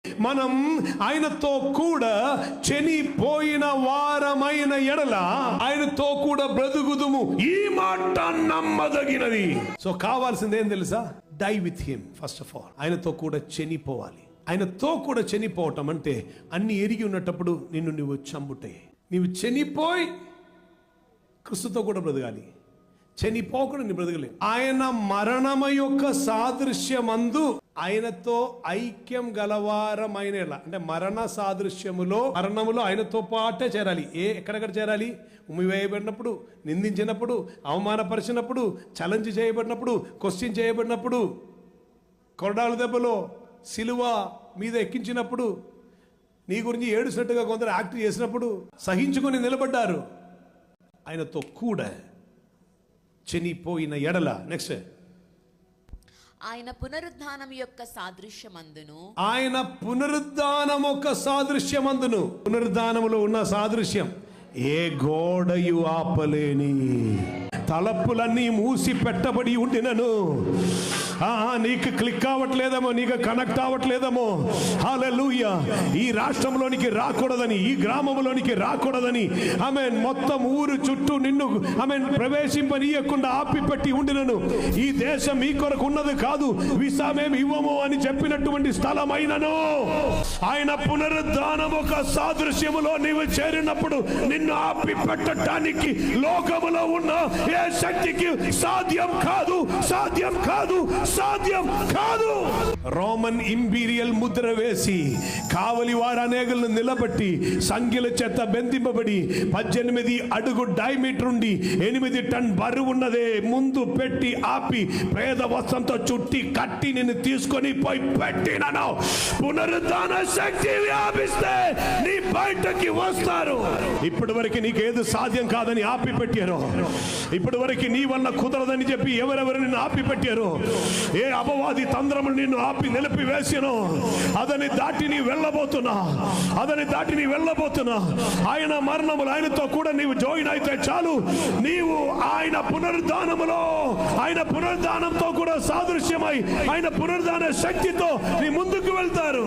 మనం ఆయనతో కూడా చనిపోయిన వారమైన ఎడల ఆయనతో కూడా బ్రతుకుదుము. ఈ మాట నమ్మదగినది. సో కావాల్సింది ఏం తెలుసా? Die with him. First of all ఆయనతో కూడా చనిపోవాలి. ఆయనతో కూడా చనిపోవటం అంటే అన్ని ఎరిగి ఉన్నప్పుడు నిన్ను నువ్వు చంపుటే, నీవు చనిపోయి క్రీస్తుతో కూడా బ్రతకాలి. చనిపోకుండా నీ బ్రతకలేదు. ఆయన మరణమ యొక్క సాదృశ్యమందు ఆయనతో ఐక్యం గలవారమైన అంటే మరణ సాదృశ్యములో మరణములో ఆయనతో పాటే చేరాలి. ఎక్కడెక్కడ చేరాలి? ఉమ్మివేయబడినప్పుడు, నిందించినప్పుడు, అవమానపరిచినప్పుడు, ఛాలెంజ్ చేయబడినప్పుడు, క్వశ్చన్ చేయబడినప్పుడు, కొరడాల దెబ్బలో సిలువ మీద ఎక్కించినప్పుడు, నీ గురించి ఏడుసినట్టుగా కొందరు యాక్ట్ చేసినప్పుడు సహించుకొని నిలబడ్డారు. ఆయనతో కూడా చనిపోయిన ఎడల. నెక్స్ట్, ఆయన పునరుద్ధానం యొక్క సాదృశ్యమందును, ఆయన పునరుద్ధానం యొక్క సాదృశ్యమందును. పునరుద్ధానములో ఉన్న సాదృశ్యం ఏ గోడయు ఆపలేని, తలపులన్నీ మూసి పెట్టబడి ఉండినను. నీకు క్లిక్ అవ్వట్లేదేమో, నీకు కనెక్ట్ అవ్వట్లేదేమో. హల్లెలూయా. ఈ రాష్ట్రంలోనికి రాకూడదని, ఈ గ్రామంలోనికి రాకూడదని ఆమేన్ మొత్తం ఊరు చుట్టూ నిన్ను ఆమేన్ ప్రవేశింపనీయకుండా ఆపిపెట్టి ఉండినను. ఈ దేశం మీ కొరకు ఉన్నది కాదు, వీసా మేము ఇవ్వము అని చెప్పినటువంటి స్థలమైనను ఆయన పునరుద్ధానం ఒక సాదృశ్యములో నీవు చేరినప్పుడు నిన్ను ఆపి పెట్టడానికి లోకములో ఉన్న ఏ శక్తికి సాధ్యం కాదు, సాధ్యం కాదు, సాధ్యం కాదు. రోమన్ ఇంపీరియల్ ముద్ర వేసి కావలి వారు అనేకులను నిలబెట్టి సంఖ్యల చేత బెందింపబడి 18 అడుగు డయామీటర్ ఉండి 8 టన్ బరువు ఉన్నదే ముందు పెట్టి ఆపి ప్రేద వస్త్రంతో చుట్టి కట్టి నిన్ను తీసుకొని పోయి పెట్టినను. పునరుద్ధాన శక్తి వ్యాపిస్తే నీ బయటకి వస్తారు. ఇప్పటి వరకు నీకేది సాధ్యం కాదని ఆపి పెట్టారు. ఇప్పటి వరకు నీ వల్ల కుదరదని చెప్పి ఎవరెవరు నిన్ను ఆపి పెట్టారు. ఏ అపవాది తంత్రములు నిన్ను ఆపి నిలిపి వేసినో అదని దాటి నీ వెళ్ళబోతున్నా, అదని దాటి నీ వెళ్ళబోతున్నా. ఆయన మరణములు ఆయనతో కూడా నీవు జాయిన్ అయితే చాలు, నీవు ఆయన పునరుద్ధానములో, ఆయన పునరుద్ధానంతో కూడా సాదృశ్యమై ఆయన పునరుద్ధాన శక్తితో నీ ముందుకు వెళ్తారు.